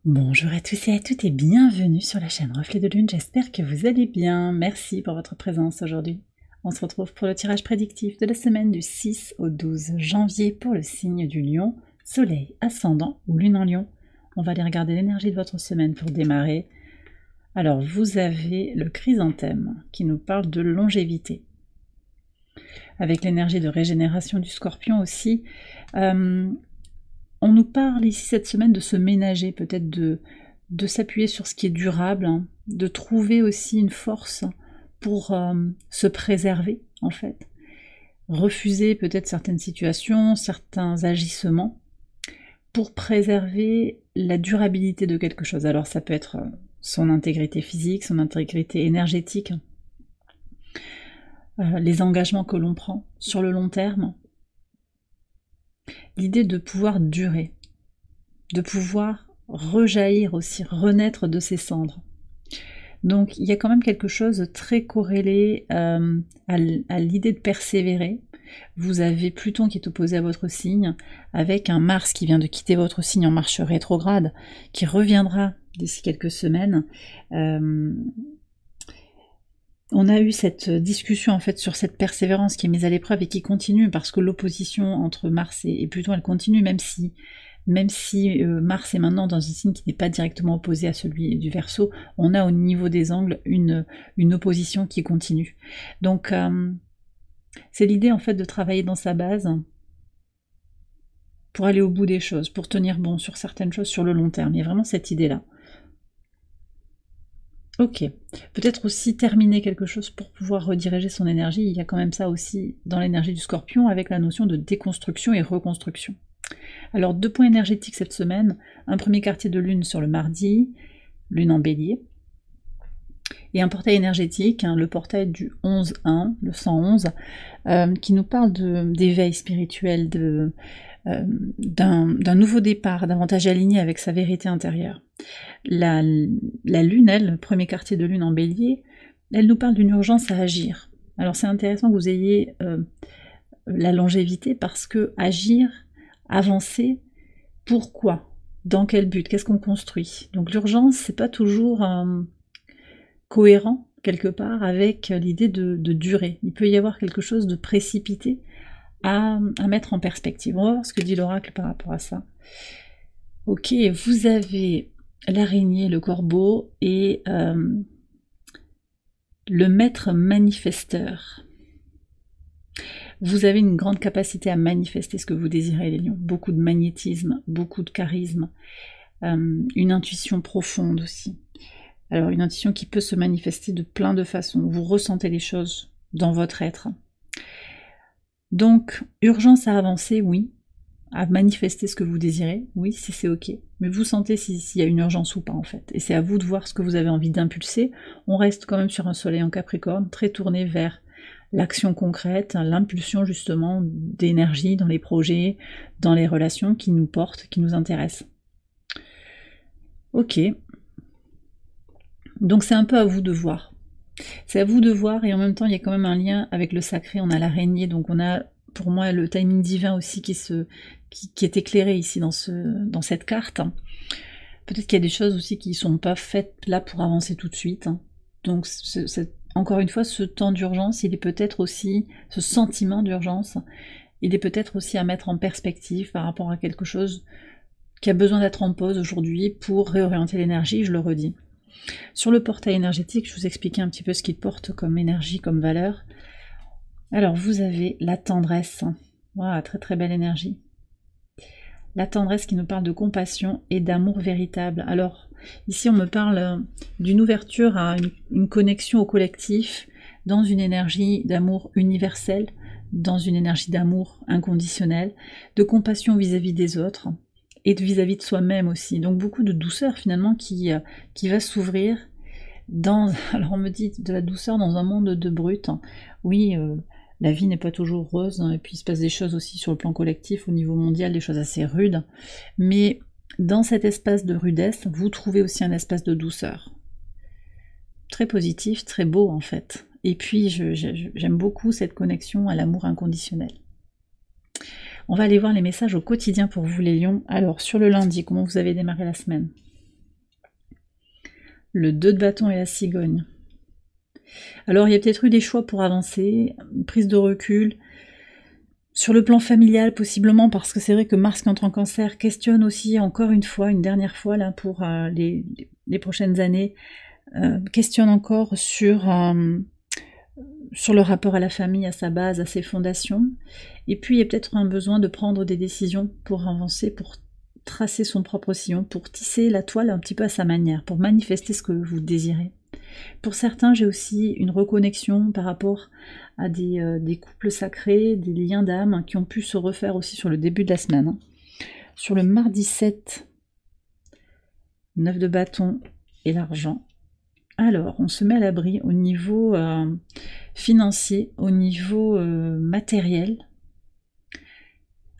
Bonjour à tous et à toutes et bienvenue sur la chaîne Reflet de Lune, j'espère que vous allez bien. Merci pour votre présence aujourd'hui. On se retrouve pour le tirage prédictif de la semaine du 6 au 12 janvier pour le signe du Lion, Soleil, Ascendant ou Lune en Lion. On va aller regarder l'énergie de votre semaine pour démarrer. Alors vous avez le chrysanthème qui nous parle de longévité. Avec l'énergie de régénération du Scorpion aussi, on nous parle ici cette semaine de se ménager, peut-être de s'appuyer sur ce qui est durable, hein, de trouver aussi une force pour se préserver en fait. Refuser peut-être certaines situations, certains agissements pour préserver la durabilité de quelque chose. Alors ça peut être son intégrité physique, son intégrité énergétique, les engagements que l'on prend sur le long terme. L'idée de pouvoir durer, de pouvoir rejaillir aussi, renaître de ses cendres. Donc il y a quand même quelque chose de très corrélé à l'idée de persévérer. Vous avez Pluton qui est opposé à votre signe, avec un Mars qui vient de quitter votre signe en marche rétrograde, qui reviendra d'ici quelques semaines. On a eu cette discussion en fait sur cette persévérance qui est mise à l'épreuve et qui continue parce que l'opposition entre Mars et Pluton elle continue même si Mars est maintenant dans un signe qui n'est pas directement opposé à celui du Verseau, on a au niveau des angles une opposition qui continue. Donc c'est l'idée en fait de travailler dans sa base pour aller au bout des choses, pour tenir bon sur certaines choses sur le long terme. Il y a vraiment cette idée-là. Ok, peut-être aussi terminer quelque chose pour pouvoir rediriger son énergie, il y a quand même ça aussi dans l'énergie du Scorpion avec la notion de déconstruction et reconstruction. Alors 2 points énergétiques cette semaine, un premier quartier de lune sur le mardi, lune en bélier, et un portail énergétique, hein, le portail du 11-1, le 111, qui nous parle d'éveil spirituel, d'un nouveau départ, davantage aligné avec sa vérité intérieure. La lune, elle, le premier quartier de lune en bélier, elle nous parle d'une urgence à agir. Alors c'est intéressant que vous ayez la longévité parce que agir, avancer, pourquoi? Dans quel but? Qu'est-ce qu'on construit? Donc l'urgence, c'est pas toujours cohérent quelque part avec l'idée de durer. Il peut y avoir quelque chose de précipité à mettre en perspective. On va voir ce que dit l'oracle par rapport à ça. Ok, vous avez l'araignée, le corbeau et le maître manifesteur. Vous avez une grande capacité à manifester ce que vous désirez, les lions. Beaucoup de magnétisme, beaucoup de charisme, une intuition profonde aussi. Alors une intuition qui peut se manifester de plein de façons. Vous ressentez les choses dans votre être. Donc, urgence à avancer, oui. À manifester ce que vous désirez, oui, si c'est ok. Mais vous sentez s'il y a une urgence ou pas, en fait. Et c'est à vous de voir ce que vous avez envie d'impulser. On reste quand même sur un soleil en Capricorne, très tourné vers l'action concrète, l'impulsion justement d'énergie dans les projets, dans les relations qui nous portent, qui nous intéressent. Ok. Donc c'est un peu à vous de voir. C'est à vous de voir et en même temps il y a quand même un lien avec le sacré, on a l'araignée, donc on a pour moi le timing divin aussi qui est éclairé ici dans cette carte. Peut-être qu'il y a des choses aussi qui ne sont pas faites là pour avancer tout de suite. Donc encore une fois, ce temps d'urgence, il est peut-être aussi, ce sentiment d'urgence, il est peut-être aussi à mettre en perspective par rapport à quelque chose qui a besoin d'être en pause aujourd'hui pour réorienter l'énergie, je le redis. Sur le portail énergétique, je vous expliquais un petit peu ce qu'il porte comme énergie, comme valeur. Alors vous avez la tendresse, wow, très très belle énergie. La tendresse qui nous parle de compassion et d'amour véritable. Alors ici on me parle d'une ouverture à une connexion au collectif, dans une énergie d'amour universel, dans une énergie d'amour inconditionnel, de compassion vis-à-vis des autres, et vis-à-vis de soi-même aussi. Donc beaucoup de douceur finalement qui va s'ouvrir dans... Alors on me dit de la douceur dans un monde de brut. Oui, la vie n'est pas toujours rose, hein, et puis il se passe des choses aussi sur le plan collectif, au niveau mondial, des choses assez rudes. Mais dans cet espace de rudesse, vous trouvez aussi un espace de douceur. Très positif, très beau en fait. Et puis j'aime beaucoup cette connexion à l'amour inconditionnel. On va aller voir les messages au quotidien pour vous les lions. Alors sur le lundi, comment vous avez démarré la semaine? le 2 de bâton et la cigogne. Alors il y a peut-être eu des choix pour avancer, une prise de recul, sur le plan familial possiblement, parce que c'est vrai que Mars qui entre en Cancer questionne aussi encore une fois, une dernière fois là pour les prochaines années, questionne encore sur le rapport à la famille, à sa base, à ses fondations. Et puis il y a peut-être un besoin de prendre des décisions pour avancer, pour tracer son propre sillon, pour tisser la toile un petit peu à sa manière, pour manifester ce que vous désirez. Pour certains, j'ai aussi une reconnexion par rapport à des couples sacrés, des liens d'âme qui ont pu se refaire aussi sur le début de la semaine. Sur le mardi 7, 9 de bâton et l'argent. Alors, on se met à l'abri au niveau financier, au niveau matériel.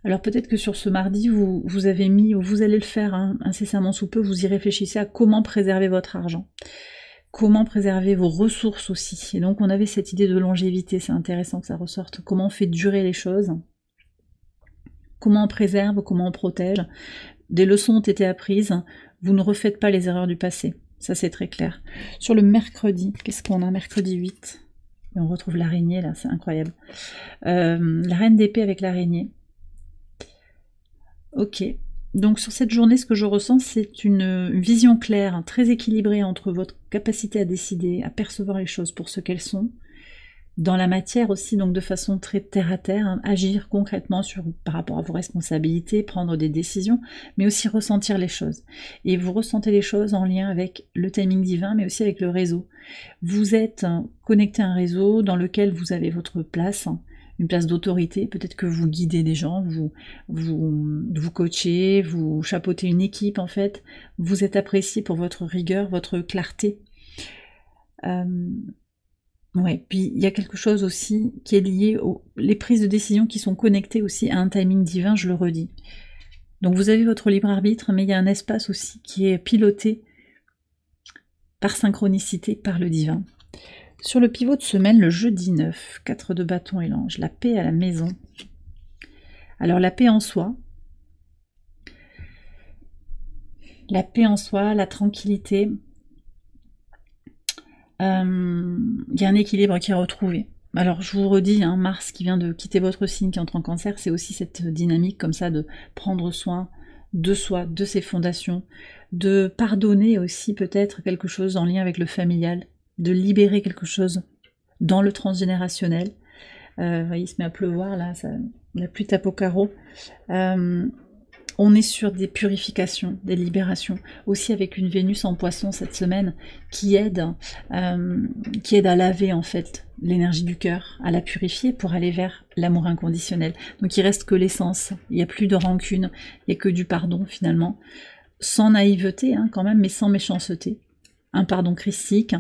Alors peut-être que sur ce mardi, vous avez mis, ou vous allez le faire incessamment sous peu, vous y réfléchissez à comment préserver votre argent. Comment préserver vos ressources aussi. Et donc on avait cette idée de longévité, c'est intéressant que ça ressorte. Comment on fait durer les choses. Comment on préserve, comment on protège. Des leçons ont été apprises. Vous ne refaites pas les erreurs du passé. Ça c'est très clair. Sur le mercredi, qu'est-ce qu'on a? Mercredi 8. Et on retrouve l'araignée là, c'est incroyable. La reine d'épée avec l'araignée. Ok. Donc sur cette journée, ce que je ressens, c'est une vision claire, très équilibrée entre votre capacité à décider, à percevoir les choses pour ce qu'elles sont, dans la matière aussi, donc de façon très terre-à-terre, agir concrètement par rapport à vos responsabilités, prendre des décisions, mais aussi ressentir les choses. Et vous ressentez les choses en lien avec le timing divin, mais aussi avec le réseau. Vous êtes connecté à un réseau dans lequel vous avez votre place, une place d'autorité, peut-être que vous guidez des gens, vous coachez, vous chapeautez une équipe en fait, vous êtes apprécié pour votre rigueur, votre clarté. Ouais, puis il y a quelque chose aussi qui est lié aux les prises de décision qui sont connectées aussi à un timing divin, je le redis. Donc vous avez votre libre arbitre, mais il y a un espace aussi qui est piloté par synchronicité, par le divin. Sur le pivot de semaine, le jeudi 9, 4 de bâton et l'ange, la paix à la maison. Alors la paix en soi, la tranquillité, il y a un équilibre qui est retrouvé. Alors je vous redis, Mars qui vient de quitter votre signe, qui entre en Cancer, c'est aussi cette dynamique comme ça de prendre soin de soi, de ses fondations, de pardonner aussi peut-être quelque chose en lien avec le familial, de libérer quelque chose dans le transgénérationnel. Il se met à pleuvoir là, la pluie tape au carreau. On est sur des purifications, des libérations, aussi avec une Vénus en Poisson cette semaine qui aide à laver en fait l'énergie du cœur, à la purifier pour aller vers l'amour inconditionnel. Donc il reste que l'essence, il n'y a plus de rancune, il n'y a que du pardon finalement, sans naïveté quand même, mais sans méchanceté. Un pardon christique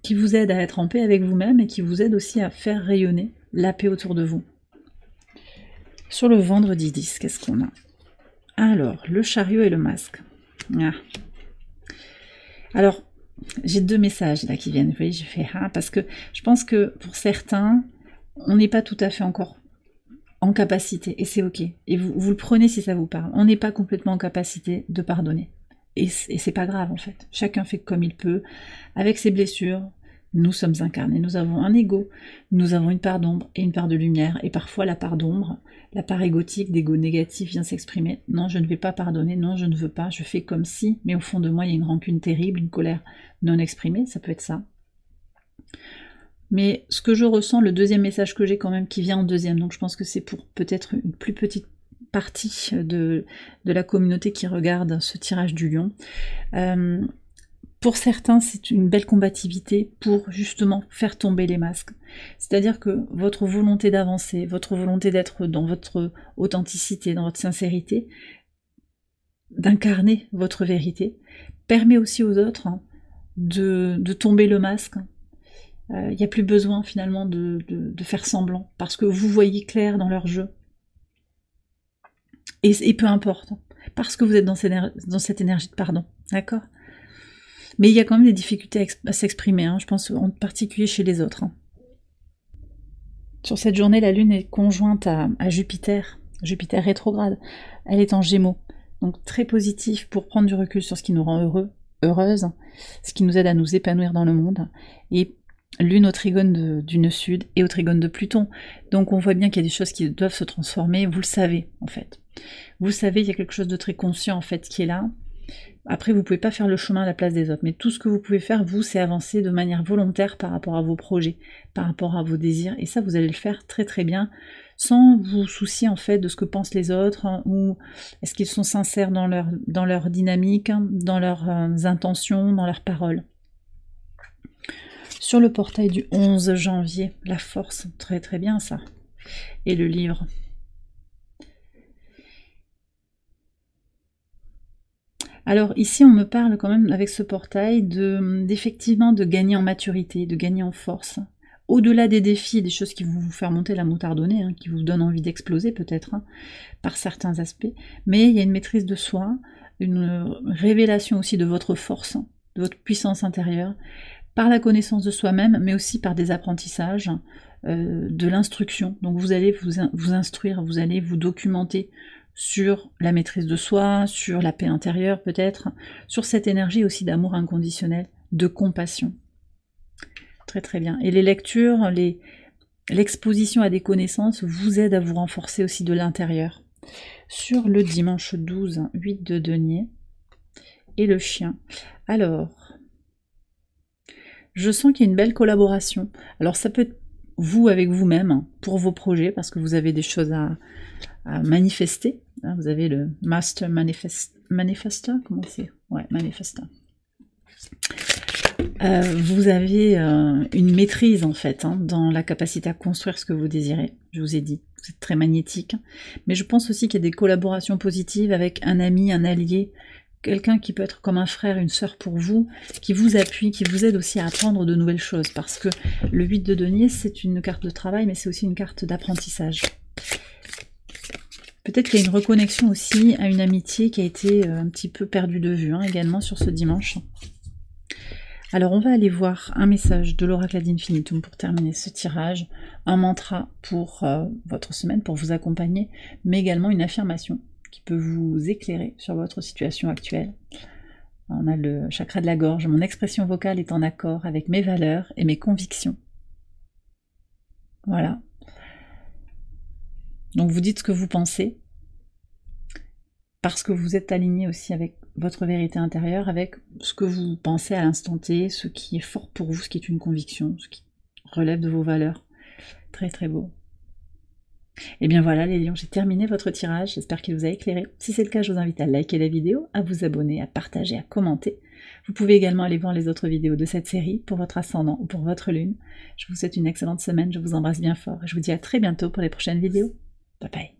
qui vous aide à être en paix avec vous-même et qui vous aide aussi à faire rayonner la paix autour de vous. Sur le vendredi 10, qu'est-ce qu'on a? Alors, le chariot et le masque. Alors, j'ai deux messages là qui viennent. Vous voyez, je fais parce que je pense que pour certains, on n'est pas tout à fait encore en capacité, et c'est ok. Et vous le prenez si ça vous parle. On n'est pas complètement en capacité de pardonner. Et c'est pas grave en fait. Chacun fait comme il peut, avec ses blessures. Nous sommes incarnés, nous avons un ego, nous avons une part d'ombre et une part de lumière, et parfois la part d'ombre, la part égotique, d'ego négatif vient s'exprimer. Non, je ne vais pas pardonner, non, je ne veux pas, je fais comme si, mais au fond de moi, il y a une rancune terrible, une colère non exprimée, ça peut être ça. Mais ce que je ressens, le deuxième message que j'ai quand même, qui vient en deuxième, donc je pense que c'est pour peut-être une plus petite partie de la communauté qui regarde ce tirage du lion. Pour certains, c'est une belle combativité pour justement faire tomber les masques. C'est-à-dire que votre volonté d'avancer, votre volonté d'être dans votre authenticité, dans votre sincérité, d'incarner votre vérité, permet aussi aux autres de tomber le masque. Il n'y a plus besoin finalement de faire semblant, parce que vous voyez clair dans leur jeu. Et peu importe, parce que vous êtes dans cette énergie de pardon, d'accord ? Mais il y a quand même des difficultés à s'exprimer, je pense en particulier chez les autres. Sur cette journée, la Lune est conjointe à Jupiter, Jupiter rétrograde. Elle est en Gémeaux, donc très positif pour prendre du recul sur ce qui nous rend heureux, heureuse, ce qui nous aide à nous épanouir dans le monde, et Lune au trigone du nœud sud et au trigone de Pluton. Donc on voit bien qu'il y a des choses qui doivent se transformer, vous le savez en fait. Vous savez, il y a quelque chose de très conscient en fait qui est là. Après, vous ne pouvez pas faire le chemin à la place des autres, mais tout ce que vous pouvez faire, vous, c'est avancer de manière volontaire par rapport à vos projets, par rapport à vos désirs, et ça, vous allez le faire très très bien, sans vous soucier en fait de ce que pensent les autres, hein, ou est-ce qu'ils sont sincères dans leur dynamique, hein, dans leurs intentions, dans leurs paroles. Sur le portail du 11 janvier, la force, très très bien ça, et le livre. Alors ici, on me parle quand même avec ce portail d'effectivement de gagner en maturité, de gagner en force. Au-delà des défis, des choses qui vont vous faire monter la moutarde au nez, hein, qui vous donnent envie d'exploser peut-être, hein, par certains aspects. Mais il y a une maîtrise de soi, une révélation aussi de votre force, de votre puissance intérieure, par la connaissance de soi-même, mais aussi par des apprentissages, de l'instruction. Donc vous allez vous instruire, vous allez vous documenter sur la maîtrise de soi, sur la paix intérieure peut-être, sur cette énergie aussi d'amour inconditionnel, de compassion. Très très bien. Et les lectures, l'exposition à des connaissances vous aide à vous renforcer aussi de l'intérieur. Sur le dimanche 12, 8 de denier, et le chien. Alors, je sens qu'il y a une belle collaboration. Alors ça peut être vous avec vous-même, pour vos projets, parce que vous avez des choses à manifester. Vous avez le Master Manifestor, comment c'est? Ouais, Manifestor. Vous avez une maîtrise en fait, hein, dans la capacité à construire ce que vous désirez. Je vous ai dit, vous êtes très magnétique. Mais je pense aussi qu'il y a des collaborations positives avec un ami, un allié, quelqu'un qui peut être comme un frère, une sœur pour vous, qui vous appuie, qui vous aide aussi à apprendre de nouvelles choses. Parce que le 8 de denier, c'est une carte de travail, mais c'est aussi une carte d'apprentissage. Peut-être qu'il y a une reconnexion aussi à une amitié qui a été un petit peu perdue de vue, hein, également sur ce dimanche. Alors on va aller voir un message de l'oracle ad infinitum pour terminer ce tirage, un mantra pour votre semaine, pour vous accompagner, mais également une affirmation qui peut vous éclairer sur votre situation actuelle. On a le chakra de la gorge, mon expression vocale est en accord avec mes valeurs et mes convictions. Voilà. Donc vous dites ce que vous pensez, parce que vous êtes aligné aussi avec votre vérité intérieure, avec ce que vous pensez à l'instant T, ce qui est fort pour vous, ce qui est une conviction, ce qui relève de vos valeurs. Très très beau. Et bien voilà les lions, j'ai terminé votre tirage, j'espère qu'il vous a éclairé. Si c'est le cas, je vous invite à liker la vidéo, à vous abonner, à partager, à commenter. Vous pouvez également aller voir les autres vidéos de cette série pour votre ascendant ou pour votre lune. Je vous souhaite une excellente semaine, je vous embrasse bien fort et je vous dis à très bientôt pour les prochaines vidéos. Bye bye.